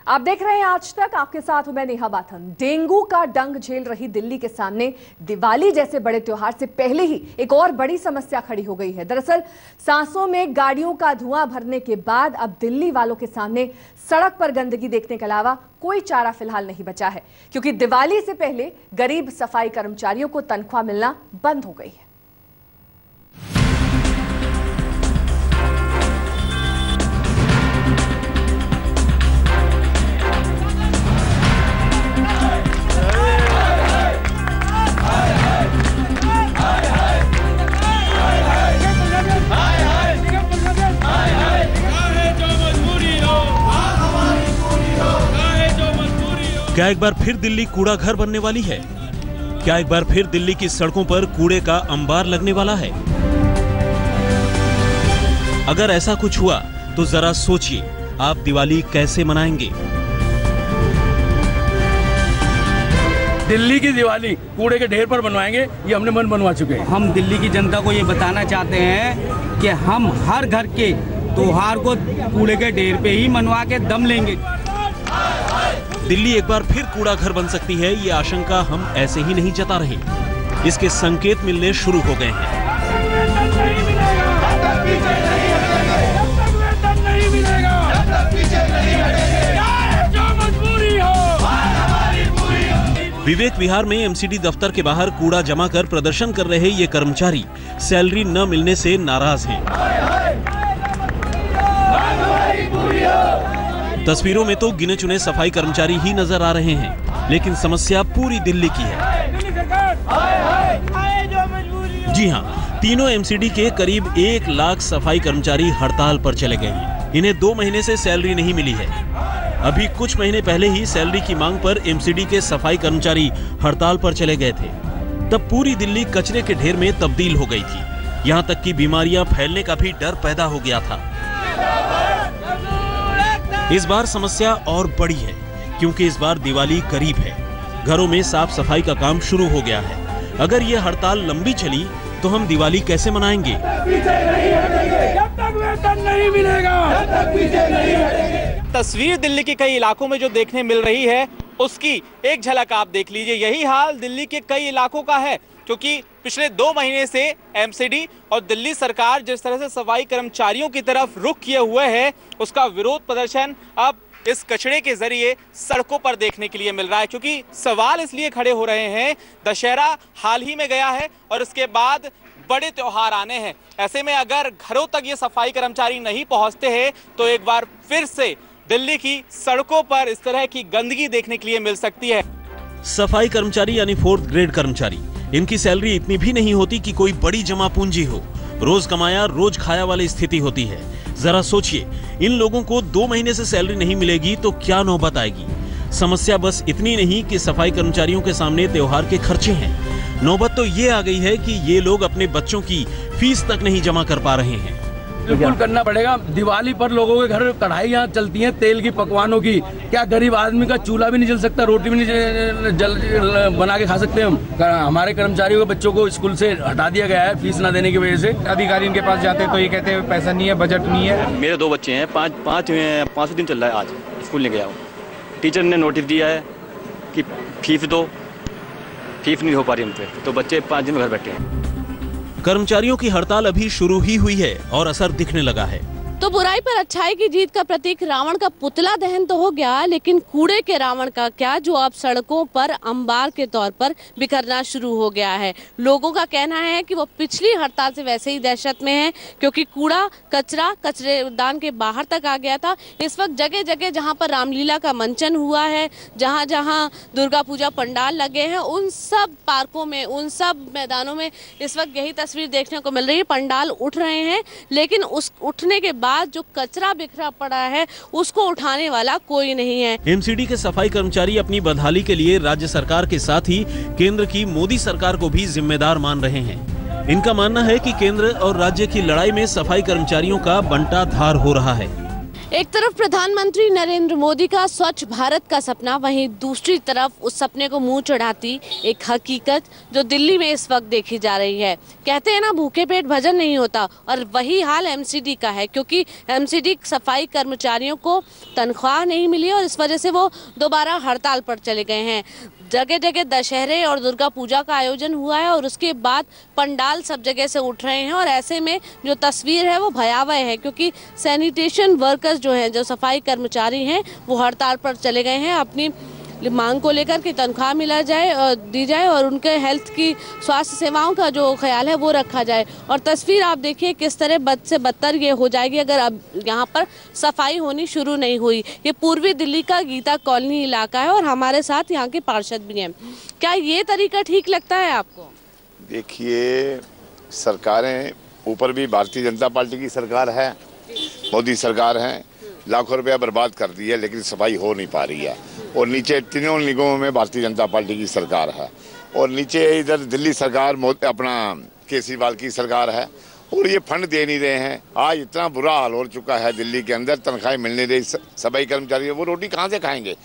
आप देख रहे हैं आज तक, आपके साथ मैं नेहा बाथम। डेंगू का डंक झेल रही दिल्ली के सामने दिवाली जैसे बड़े त्योहार से पहले ही एक और बड़ी समस्या खड़ी हो गई है। दरअसल सांसों में गाड़ियों का धुआं भरने के बाद अब दिल्ली वालों के सामने सड़क पर गंदगी देखने के अलावा कोई चारा फिलहाल नहीं बचा है, क्योंकि दिवाली से पहले गरीब सफाई कर्मचारियों को तनख्वाह मिलना बंद हो गई है। क्या एक बार फिर दिल्ली कूड़ा घर बनने वाली है? क्या एक बार फिर दिल्ली की सड़कों पर कूड़े का अंबार लगने वाला है? अगर ऐसा कुछ हुआ तो जरा सोचिए, आप दिवाली कैसे मनाएंगे? दिल्ली की दिवाली कूड़े के ढेर पर बनवाएंगे, ये हमने मन बनवा चुके हैं। हम दिल्ली की जनता को ये बताना चाहते हैं कि हम हर घर के त्योहार को कूड़े के ढेर पे ही मनवा के दम लेंगे। दिल्ली एक बार फिर कूड़ा घर बन सकती है, ये आशंका हम ऐसे ही नहीं जता रहे। इसके संकेत मिलने शुरू हो गए हैं। विवेक विहार में एमसीडी दफ्तर के बाहर कूड़ा जमा कर प्रदर्शन कर रहे ये कर्मचारी सैलरी न मिलने से नाराज हैं। तस्वीरों में तो गिने चुने सफाई कर्मचारी ही नजर आ रहे हैं, लेकिन समस्या पूरी दिल्ली की है। जी हाँ, तीनों एमसीडी के करीब 1 लाख सफाई कर्मचारी हड़ताल पर चले गए हैं। इन्हें 2 महीने से सैलरी नहीं मिली है। अभी कुछ महीने पहले ही सैलरी की मांग पर एमसीडी के सफाई कर्मचारी हड़ताल पर चले गए थे। तब पूरी दिल्ली कचरे के ढेर में तब्दील हो गई थी। यहाँ तक कि बीमारियां फैलने का भी डर पैदा हो गया था। इस बार समस्या और बड़ी है, क्योंकि इस बार दिवाली करीब है। घरों में साफ सफाई का काम शुरू हो गया है। अगर ये हड़ताल लंबी चली तो हम दिवाली कैसे मनाएंगे? जब तक वेतन नहीं मिलेगा, जब तक पीछे नहीं हटेंगे। तस्वीर दिल्ली के कई इलाकों में जो देखने मिल रही है, उसकी एक झलक आप देख लीजिए। यही हाल दिल्ली के कई इलाकों का है, क्योंकि पिछले 2 महीने से एमसीडी और दिल्ली सरकार जिस तरह से सफाई कर्मचारियों की तरफ रुख किए हुए है, उसका विरोध प्रदर्शन अब इस कचरे के जरिए सड़कों पर देखने के लिए मिल रहा है। क्योंकि सवाल इसलिए खड़े हो रहे हैं, दशहरा हाल ही में गया है और इसके बाद बड़े त्योहार आने हैं। ऐसे में अगर घरों तक ये सफाई कर्मचारी नहीं पहुंचते हैं तो एक बार फिर से दिल्ली की सड़कों पर इस तरह की गंदगी देखने के लिए मिल सकती है। सफाई कर्मचारी यानी 4th ग्रेड कर्मचारी, इनकी सैलरी इतनी भी नहीं होती कि कोई बड़ी जमा पूंजी हो। रोज कमाया रोज खाया वाली स्थिति होती है। जरा सोचिए, इन लोगों को 2 महीने से सैलरी नहीं मिलेगी तो क्या नौबत आएगी। समस्या बस इतनी नहीं कि सफाई कर्मचारियों के सामने त्योहार के खर्चे हैं, नौबत तो ये आ गई है कि ये लोग अपने बच्चों की फीस तक नहीं जमा कर पा रहे हैं। बिल्कुल करना पड़ेगा। दिवाली पर लोगों के घर कढ़ाइयाँ चलती हैं तेल की, पकवानों की। क्या गरीब आदमी का चूल्हा भी नहीं जल सकता, रोटी भी नहीं बना के खा सकते हम? हमारे कर्मचारियों के बच्चों को स्कूल से हटा दिया गया है फीस ना देने की वजह से। अधिकारी इनके पास जाते हैं तो ये कहते हैं पैसा नहीं है, बजट नहीं है। मेरे 2 बच्चे हैं, 5 दिन चल रहा है, आज स्कूल नहीं गया हूँ। टीचर ने नोटिस दिया है कि फीस दो, फीस नहीं हो पा रही हम पे, तो बच्चे 5 दिन घर बैठे हैं। कर्मचारियों की हड़ताल अभी शुरू ही हुई है और असर दिखने लगा है। तो बुराई पर अच्छाई की जीत का प्रतीक रावण का पुतला दहन तो हो गया, लेकिन कूड़े के रावण का क्या, जो अब सड़कों पर अंबार के तौर पर बिखरना शुरू हो गया है। लोगों का कहना है कि वो पिछली हड़ताल से वैसे ही दहशत में है, क्योंकि कूड़ा कचरा कचरेदान के बाहर तक आ गया था। इस वक्त जगह जगह जहां पर रामलीला का मंचन हुआ है, जहां जहां दुर्गा पूजा पंडाल लगे हैं, उन सब पार्कों में, उन सब मैदानों में इस वक्त यही तस्वीर देखने को मिल रही है। पंडाल उठ रहे हैं, लेकिन उस उठने के बाद जो कचरा बिखरा पड़ा है उसको उठाने वाला कोई नहीं है। एमसीडी के सफाई कर्मचारी अपनी बदहाली के लिए राज्य सरकार के साथ ही केंद्र की मोदी सरकार को भी जिम्मेदार मान रहे हैं। इनका मानना है कि केंद्र और राज्य की लड़ाई में सफाई कर्मचारियों का बंटा धार हो रहा है। एक तरफ प्रधानमंत्री नरेंद्र मोदी का स्वच्छ भारत का सपना, वहीं दूसरी तरफ उस सपने को मुंह चढ़ाती एक हकीकत जो दिल्ली में इस वक्त देखी जा रही है। कहते हैं ना, भूखे पेट भजन नहीं होता, और वही हाल एमसीडी का है, क्योंकि एमसीडी सफाई कर्मचारियों को तनख्वाह नहीं मिली और इस वजह से वो दोबारा हड़ताल पर चले गए हैं। जगह जगह दशहरे और दुर्गा पूजा का आयोजन हुआ है और उसके बाद पंडाल सब जगह से उठ रहे हैं, और ऐसे में जो तस्वीर है वो भयावह है, क्योंकि सैनिटेशन वर्कर्स जो हैं, जो सफाई कर्मचारी हैं, वो हड़ताल पर चले गए हैं अपनी मांग को लेकर कि तनख्वाह दी जाए और उनके हेल्थ की, स्वास्थ्य सेवाओं का जो ख्याल है वो रखा जाए। और तस्वीर आप देखिए किस तरह बद से बदतर ये हो जाएगी अगर अब यहाँ पर सफाई होनी शुरू नहीं हुई। ये पूर्वी दिल्ली का गीता कॉलोनी इलाका है और हमारे साथ यहाँ के पार्षद भी हैं। क्या ये तरीका ठीक लगता है आपको? देखिए, सरकारें ऊपर भी भारतीय जनता पार्टी की सरकार है, मोदी सरकार है, लाखों रुपया बर्बाद कर दी है, लेकिन सफाई हो नहीं पा रही है। और नीचे तीनों निगमों में भारतीय जनता पार्टी की सरकार है, और नीचे इधर दिल्ली सरकार अपना केजरीवाल की सरकार है, और ये फंड दे नहीं रहे हैं। आज इतना बुरा हाल हो चुका है दिल्ली के अंदर, तनख्वाहें मिल नहीं रही सफाई कर्मचारी, वो रोटी कहाँ से खाएंगे?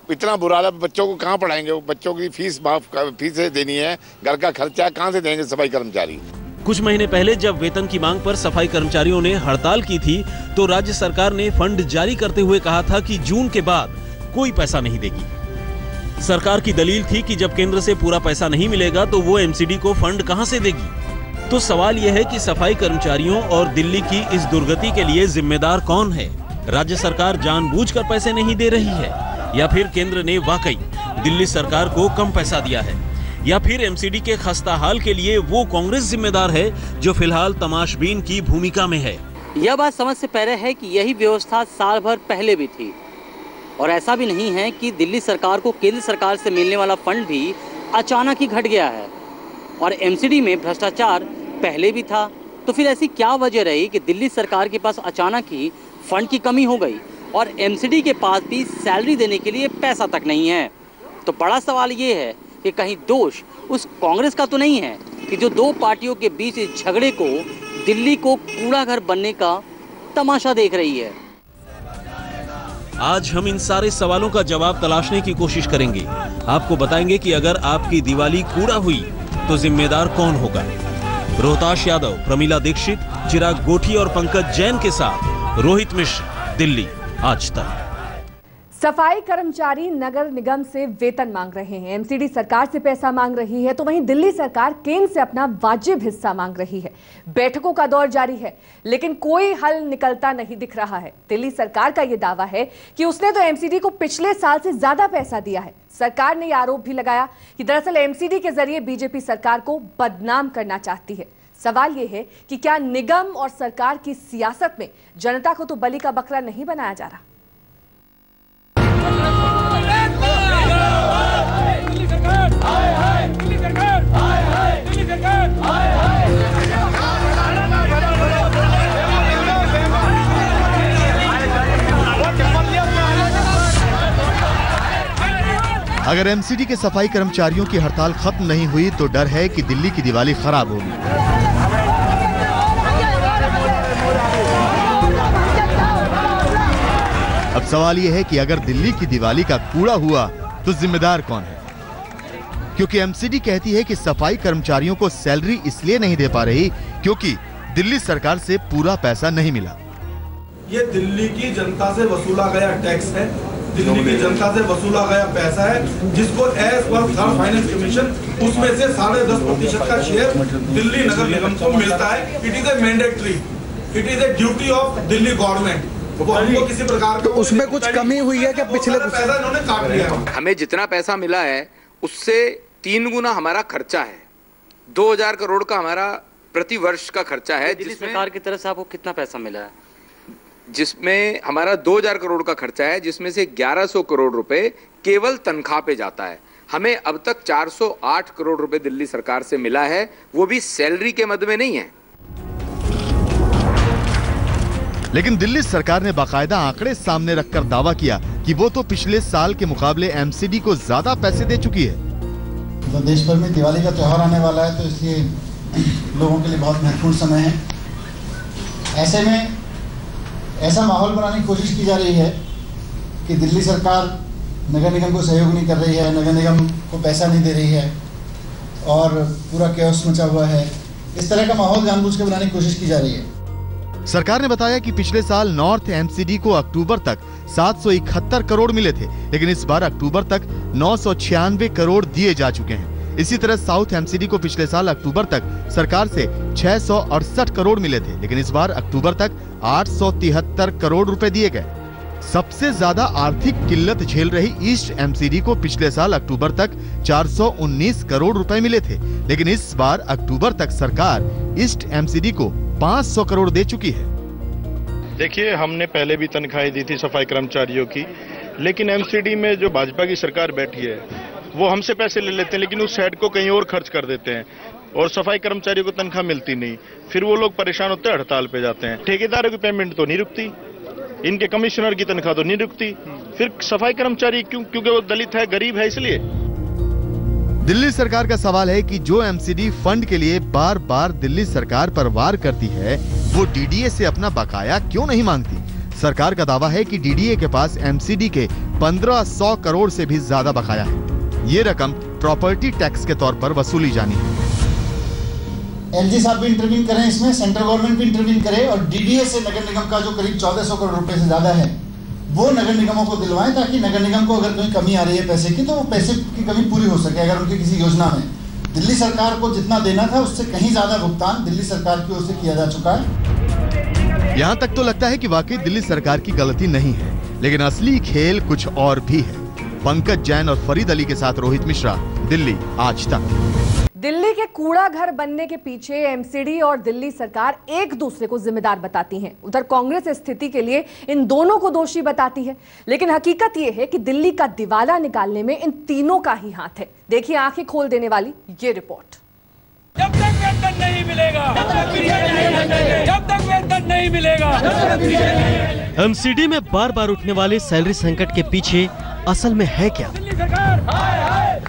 इतना बुरा हाल है, बच्चों को कहाँ पढ़ाएंगे? बच्चों की फीसें देनी है, घर का खर्चा कहाँ से देंगे सफाई कर्मचारी? कुछ महीने पहले जब वेतन की मांग पर सफाई कर्मचारियों ने हड़ताल की थी, तो राज्य सरकार ने फंड जारी करते हुए कहा था कि जून के बाद कोई पैसा नहीं देगी। सरकार की दलील थी कि जब केंद्र से पूरा पैसा नहीं मिलेगा तो वो एमसीडी को फंड कहां से देगी। तो सवाल यह है कि सफाई कर्मचारियों और दिल्ली की इस दुर्गति के लिए जिम्मेदार कौन है? राज्य सरकार जानबूझकर पैसे नहीं दे रही है, या फिर केंद्र ने वाकई दिल्ली सरकार को कम पैसा दिया है, या फिर एमसीडी के खस्ता हाल के लिए वो कांग्रेस जिम्मेदार है जो फिलहाल तमाशबीन की भूमिका में है। यह बात समझ से परे है कि यही व्यवस्था साल भर पहले भी थी, और ऐसा भी नहीं है कि दिल्ली सरकार को केंद्र सरकार से मिलने वाला फंड भी अचानक ही घट गया है, और एमसीडी में भ्रष्टाचार पहले भी था। तो फिर ऐसी क्या वजह रही कि दिल्ली सरकार के पास अचानक ही फंड की कमी हो गई और एमसीडी के पास भी सैलरी देने के लिए पैसा तक नहीं है? तो बड़ा सवाल ये है कि कहीं दोष उस कांग्रेस का तो नहीं है कि जो दो पार्टियों के बीच इस झगड़े को, दिल्ली को कूड़ा घर बनने का तमाशा देख रही है। आज हम इन सारे सवालों का जवाब तलाशने की कोशिश करेंगे। आपको बताएंगे कि अगर आपकी दिवाली कूड़ा हुई तो जिम्मेदार कौन होगा। रोहताश यादव, प्रमीला दीक्षित, चिराग गोठी और पंकज जैन के साथ रोहित मिश्र, दिल्ली आज तक। सफाई कर्मचारी नगर निगम से वेतन मांग रहे हैं, एमसीडी सरकार से पैसा मांग रही है, तो वहीं दिल्ली सरकार केंद्र से अपना वाजिब हिस्सा मांग रही है। बैठकों का दौर जारी है, लेकिन कोई हल निकलता नहीं दिख रहा है। दिल्ली सरकार का यह दावा है कि उसने तो एमसीडी को पिछले साल से ज्यादा पैसा दिया है। सरकार ने यह आरोप भी लगाया कि दरअसल एमसीडी के जरिए बीजेपी सरकार को बदनाम करना चाहती है। सवाल यह है कि क्या निगम और सरकार की सियासत में जनता को तो बलि का बकरा नहीं बनाया जा रहा? अगर एमसीडी के सफाई कर्मचारियों की हड़ताल खत्म नहीं हुई तो डर है कि दिल्ली की दिवाली खराब होगी। अब सवाल यह है कि अगर दिल्ली की दिवाली का कूड़ा हुआ तो जिम्मेदार कौन है? क्योंकि एमसीडी कहती है कि सफाई कर्मचारियों को सैलरी इसलिए नहीं दे पा रही क्योंकि दिल्ली सरकार से पूरा पैसा नहीं मिला। ये दिल्ली की जनता से वसूला गया टैक्स है, दिल्ली की जनता से वसूला गया पैसा है, जिसको एज पर फाइनेंस कमीशन उसमें से 10.5% का शेयर दिल्ली नगर निगम को मिलता है। It is a mandatory, it is a duty of Delhi government. वो हमको किसी प्रकार का उसमें कुछ कमी हुई है क्या? पिछले पैसा इन्होंने काट लिया है। हमें जितना पैसा मिला है उससे 3 गुना हमारा खर्चा है। 2000 करोड़ का हमारा प्रति वर्ष का खर्चा है। दिल्ली सरकार की तरफ से आपको कितना पैसा मिला है? जिसमें हमारा 2000 करोड़ का खर्चा है, जिसमें से 1100 करोड़ रुपए केवल तनख्वाह पे जाता है। हमें अब तक 408 करोड़ रुपए दिल्ली सरकार से मिला है, वो भी सैलरी के मद में नहीं है। लेकिन दिल्ली सरकार ने बाकायदा आंकड़े सामने रखकर दावा किया कि वो तो पिछले साल के मुकाबले एमसीडी को ज्यादा पैसे दे चुकी है। तो देश भर में दिवाली का त्योहार आने वाला है, तो इसलिए लोगों के लिए बहुत महत्वपूर्ण समय है। ऐसे में ऐसा माहौल बनाने की कोशिश की जा रही है कि दिल्ली सरकार नगर निगम को सहयोग नहीं कर रही है, नगर निगम को पैसा नहीं दे रही है और पूरा कैओस मचा हुआ है। इस तरह का माहौल जानबूझ के बनाने की कोशिश की जा रही है। सरकार ने बताया कि पिछले साल नॉर्थ एमसीडी को अक्टूबर तक 771 करोड़ मिले थे, लेकिन इस बार अक्टूबर तक 996 करोड़ दिए जा चुके हैं। इसी तरह साउथ एमसीडी को पिछले साल अक्टूबर तक सरकार से 668 करोड़ मिले थे, लेकिन इस बार अक्टूबर तक 873 करोड़ रुपए दिए गए। सबसे ज्यादा आर्थिक किल्लत झेल रही ईस्ट एमसीडी को पिछले साल अक्टूबर तक 419 करोड़ रुपए मिले थे, लेकिन इस बार अक्टूबर तक सरकार ईस्ट एमसीडी को 500 करोड़ दे चुकी है। देखिए, हमने पहले भी तनख्वाहें दी थी सफाई कर्मचारियों की, लेकिन एमसीडी में जो भाजपा की सरकार बैठी है वो हमसे पैसे ले लेते हैं, लेकिन उस हेड को कहीं और खर्च कर देते हैं और सफाई कर्मचारियों को तनख्वाह मिलती नहीं। फिर वो लोग परेशान होते हैं, हड़ताल पे जाते हैं। ठेकेदारों की पेमेंट तो नहीं रुकती, इनके कमिश्नर की तनख्वाह तो नहीं रुकती। फिर सफाई कर्मचारी क्योंकि वो दलित है, गरीब है, इसलिए। दिल्ली सरकार का सवाल है कि जो एमसीडी फंड के लिए बार बार दिल्ली सरकार पर वार करती है, वो डीडीए से अपना बकाया क्यों नहीं मांगती। सरकार का दावा है कि डीडीए के पास एमसीडी के 1500 करोड़ से भी ज्यादा बकाया है। ये रकम प्रॉपर्टी टैक्स के तौर पर वसूली जानी है। एलजी साहब भी इंटरवीन करें इसमें, सेंट्रल गवर्नमेंट भी इंटरवीन करे और डीडीए से नगर निगम का जो करीब 1400 करोड़ रुपए से ज्यादा है वो नगर निगमों को दिलवाएं, ताकि नगर निगम को अगर कोई कमी आ रही है पैसे की तो वो पैसे की कमी पूरी हो सके। अगर उनकी किसी योजना में दिल्ली सरकार को जितना देना था उससे कहीं ज्यादा भुगतान दिल्ली सरकार की ओर से किया जा चुका है। यहाँ तक तो लगता है कि वाकई दिल्ली सरकार की गलती नहीं है, लेकिन असली खेल कुछ और भी है। पंकज जैन और फरीद अली के साथ रोहित मिश्रा, दिल्ली आज तक। दिल्ली के कूड़ा घर बनने के पीछे एमसीडी और दिल्ली सरकार एक दूसरे को जिम्मेदार बताती हैं। उधर कांग्रेस स्थिति के लिए इन दोनों को दोषी बताती है, लेकिन हकीकत यह है कि दिल्ली का दिवाला निकालने में इन तीनों का ही हाथ है। देखिए आंखें खोल देने वाली ये रिपोर्ट। जब तक वेतन नहीं मिलेगा, जब तक वेतन नहीं मिलेगा। एमसीडी में बार बार उठने वाले सैलरी संकट के पीछे असल में है क्या?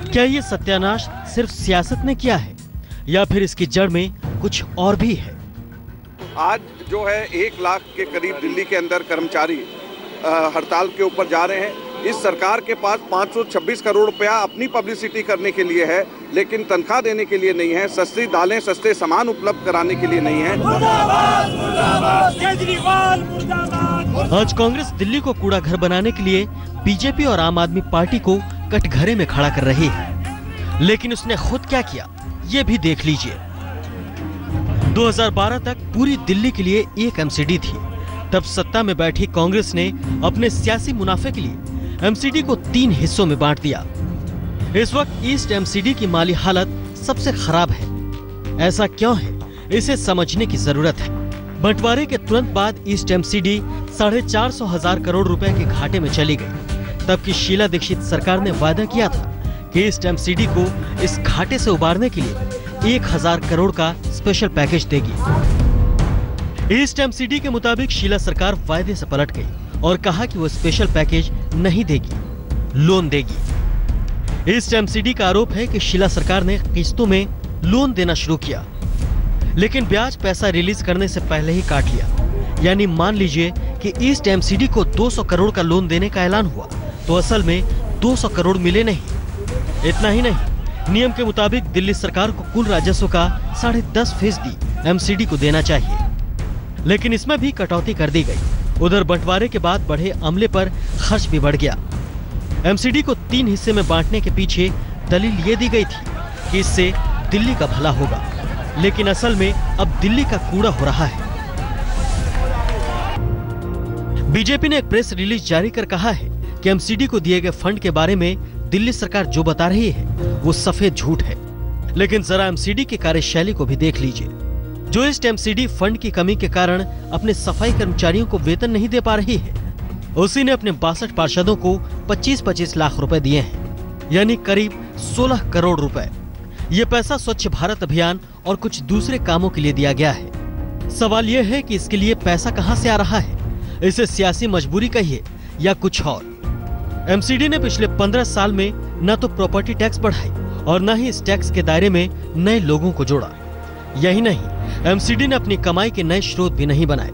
क्या ये सत्यानाश सिर्फ सियासत ने किया है या फिर इसकी जड़ में कुछ और भी है? आज जो है 1 लाख के करीब दिल्ली के अंदर कर्मचारी हड़ताल के ऊपर जा रहे हैं। इस सरकार के पास 526 करोड़ रुपया अपनी पब्लिसिटी करने के लिए है, लेकिन तनख्वाह देने के लिए नहीं है, सस्ती दालें सस्ते सामान उपलब्ध कराने के लिए नहीं है। आज कांग्रेस दिल्ली को कूड़ा घर बनाने के लिए बीजेपी और आम आदमी पार्टी को कटघरे में खड़ा कर रही है, लेकिन उसने खुद क्या किया ये भी देख लीजिए। 2012 तक पूरी दिल्ली के लिए एक एमसीडी थी। तब सत्ता में बैठी कांग्रेस ने अपने सियासी मुनाफे के लिए एमसीडी को 3 हिस्सों में बांट दिया। इस वक्त ईस्ट एमसीडी की माली हालत सबसे खराब है। ऐसा क्यों है, इसे समझने की जरूरत है। बंटवारे के तुरंत बाद ईस्ट एमसीडी 450,000 करोड़ रुपए के घाटे में चली गई। तब की शीला दीक्षित सरकार ने वादा किया था कि ईस्ट एमसीडी को इस घाटे से उबारने के लिए 1000 करोड़ का स्पेशल पैकेज देगी। ईस्ट एमसीडी के मुताबिक शीला सरकार वायदे से पलट गई और कहा कि वो स्पेशल पैकेज नहीं देगी, लोन देगी। ईस्ट एमसीडी का आरोप है कि शीला सरकार ने किस्तों में लोन देना शुरू किया, लेकिन ब्याज पैसा रिलीज करने से पहले ही काट लिया। यानी मान लीजिए कि ईस्ट एमसीडी को 200 करोड़ का लोन देने का ऐलान हुआ, तो असल में 200 करोड़ मिले नहीं। इतना ही नहीं, नियम के मुताबिक दिल्ली सरकार को कुल राजस्व का 10.5% एमसीडी को देना चाहिए, लेकिन इसमें भी कटौती कर दी गई। उधर बंटवारे के बाद बढ़े अमले पर खर्च भी बढ़ गया। एमसीडी को 3 हिस्से में बांटने के पीछे दलील ये दी गई थी कि इससे दिल्ली का भला होगा, लेकिन असल में अब दिल्ली का कूड़ा हो रहा है। बीजेपी ने एक प्रेस रिलीज जारी कर कहा है कि एमसीडी को दिए गए फंड के बारे में दिल्ली सरकार जो बता रही है वो सफेद झूठ है। लेकिन जरा एमसीडी की कार्यशैली को भी देख लीजिए। जो ईस्ट एमसीडी फंड की कमी के कारण अपने सफाई कर्मचारियों को वेतन नहीं दे पा रही है, उसी ने अपने 62 पार्षदों को 25-25 लाख रुपए दिए हैं, यानी करीब 16 करोड़ रुपए। ये पैसा स्वच्छ भारत अभियान और कुछ दूसरे कामों के लिए दिया गया है। सवाल यह है कि इसके लिए पैसा कहां से आ रहा है? इसे सियासी मजबूरी कहिए या कुछ और। एमसीडी ने पिछले 15 साल में न तो प्रॉपर्टी टैक्स बढ़ाई और न ही इस टैक्स के दायरे में नए लोगों को जोड़ा। यही नहीं, एमसीडी ने अपनी कमाई के नए स्रोत भी नहीं बनाए।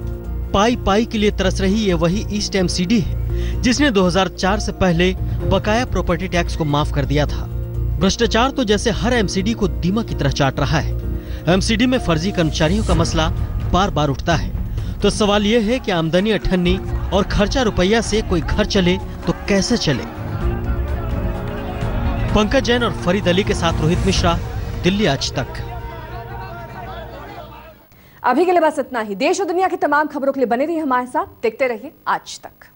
पाई पाई के लिए तरस रही ये वही ईस्ट एमसीडी है जिसने 2004 से पहले बकाया प्रॉपर्टी टैक्स को माफ कर दिया था। भ्रष्टाचार तो जैसे हर एमसीडी को दीमक की तरह चाट रहा है। एमसीडी में फर्जी कर्मचारियों का मसला बार बार उठता है। तो सवाल यह है कि आमदनी अठन्नी और खर्चा रुपया से कोई घर चले तो कैसे चले। पंकज जैन और फरीद अली के साथ रोहित मिश्रा, दिल्ली आज तक। अभी के लिए बस इतना ही। देश और दुनिया की तमाम खबरों के लिए बने रहिए हमारे साथ, देखते रहिए आज तक।